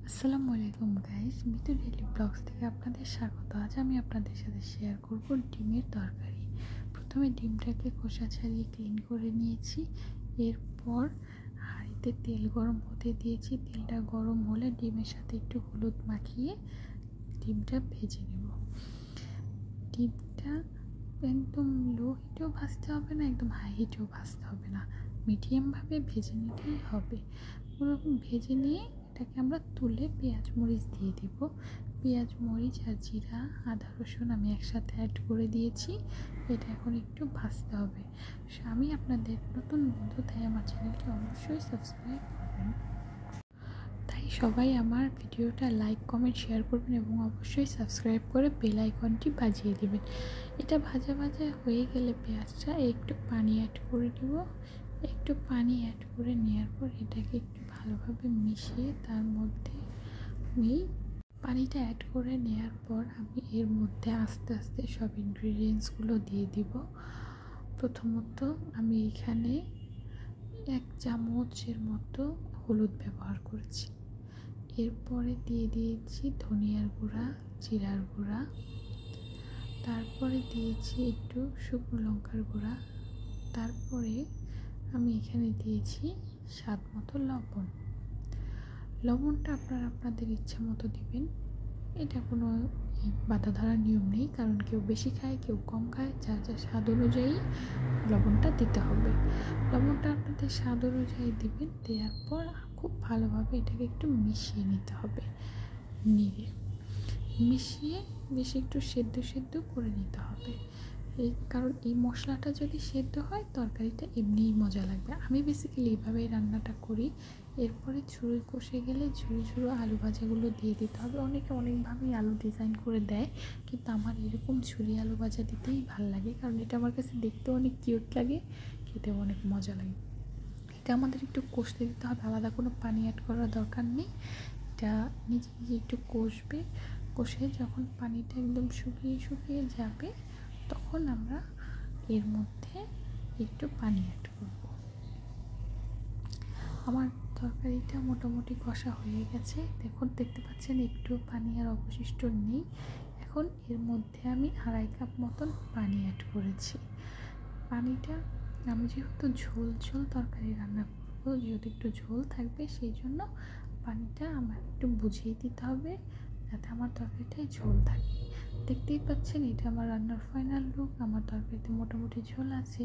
আসসালামু আলাইকুম guys, Mitu daily blogs থেকে আপনাদের স্বাগত। আজ আমি আপনাদের সাথে শেয়ার করব ডিমের তরকারি। প্রথমে ডিমটাকে খোসা ছাড়িয়ে ক্লিন করে নিয়েছি। এরপর হাঁড়িতে তেল গরম হতে দিয়েছি। তেলটা গরম হলে ডিমের সাথে একটু হলুদ মাখিয়ে ডিমটা ভেজে নেব। ডিমটা একদম লো হিটেও ভাজতে হবে না, একদম হাই হিটেও ভাজতে হবে না, মিডিয়ামভাবে ভেজে নিতেই হবে। ওরকম ভেজে নিয়ে এটাকে আমরা তুলে পেঁয়াজ মরিচ দিয়ে দেব। পেঁয়াজ মরিচ আর জিরা আদা রসুন আমি একসাথে অ্যাড করে দিয়েছি। এটা এখন একটু ভাজতে হবে। আমি আপনাদের নতুন বন্ধু, তাই আমার চ্যানেলটি অবশ্যই সাবস্ক্রাইব করবেন। তাই সবাই আমার ভিডিওটা লাইক কমেন্ট শেয়ার করবেন এবং অবশ্যই সাবস্ক্রাইব করে বেল আইকনটি বাজিয়ে দেবেন। এটা ভাজা ভাজা হয়ে গেলে পেঁয়াজটা একটু পানি অ্যাড করে দেব। একটু পানি অ্যাড করে নেওয়ার পর এটাকে একটু ভালোভাবে মিশিয়ে তার মধ্যে আমি পানিটা অ্যাড করে নেওয়ার পর আমি এর মধ্যে আস্তে আস্তে সব ইনগ্রিডিয়েন্টসগুলো দিয়ে দিব। প্রথমত আমি এখানে 1 চামচের মতো হলুদ ব্যবহার করেছি। এরপরে দিয়ে দিয়েছি ধনিয়ার গুঁড়া, জিরার গুঁড়া, তারপরে দিয়েছি একটু শুকনো লঙ্কার গুঁড়া, তারপরে আমি এখানে দিয়েছি স্বাদ মতো লবণ। লবণটা আপনারা আপনাদের ইচ্ছা মতো দিবেন, এটা কোনো বাধা ধরার নিয়ম নেই, কারণ কেউ বেশি খায় কেউ কম খায়, যার যার স্বাদ অনুযায়ী লবণটা দিতে হবে। লবণটা আপনাদের স্বাদ অনুযায়ী দিবেন। দেওয়ার পর খুব ভালোভাবে এটাকে একটু মিশিয়ে নিতে হবে। মিশিয়ে বেশি একটু সেদ্ধ করে নিতে হবে। কারণ এই মশলাটা যদি সেদ্ধ হয় তরকারিটা এমনিই মজা লাগবে। আমি বেসিক্যালি এইভাবেই রান্নাটা করি। এরপরে ছুরি কষে গেলে ঝুরো ঝুরো আলু ভাজাগুলো দিয়ে দিতে হবে। অনেকে অনেকভাবেই আলু ডিজাইন করে দেয়, কিন্তু আমার এরকম ঝুরি আলু ভাজা দিতেই ভালো লাগে, কারণ এটা আমার কাছে দেখতেও অনেক কিউট লাগে, খেতেও অনেক মজা লাগে। এটা আমাদের একটু কষতে দিতে হবে, আলাদা কোনো পানি অ্যাড করার দরকার নেই। এটা নিজে নিজে একটু কষবে। কষে যখন পানিটা একদম শুকিয়ে যাবে তখন আমরা এর মধ্যে একটু পানি অ্যাড করব। আমার তরকারিটা মোটামুটি কষা হয়ে গেছে, দেখতে পাচ্ছেন একটু পানি আর অবশিষ্ট নেই। এখন এর মধ্যে আমি 2.5 কাপ মতন পানি অ্যাড করেছি। পানিটা আমি যেহেতু ঝোল তরকারি রান্না করব, যেহেতু একটু ঝোল থাকবে, সেই জন্য পানিটা আমার একটু বুঝিয়ে দিতে হবে যাতে আমার তরকারিটায় ঝোল থাকে। দেখতেই পাচ্ছেন এটা আমার রান্নার ফাইনাল লুক। আমার তরকারিতে মোটামুটি ঝোল আছে।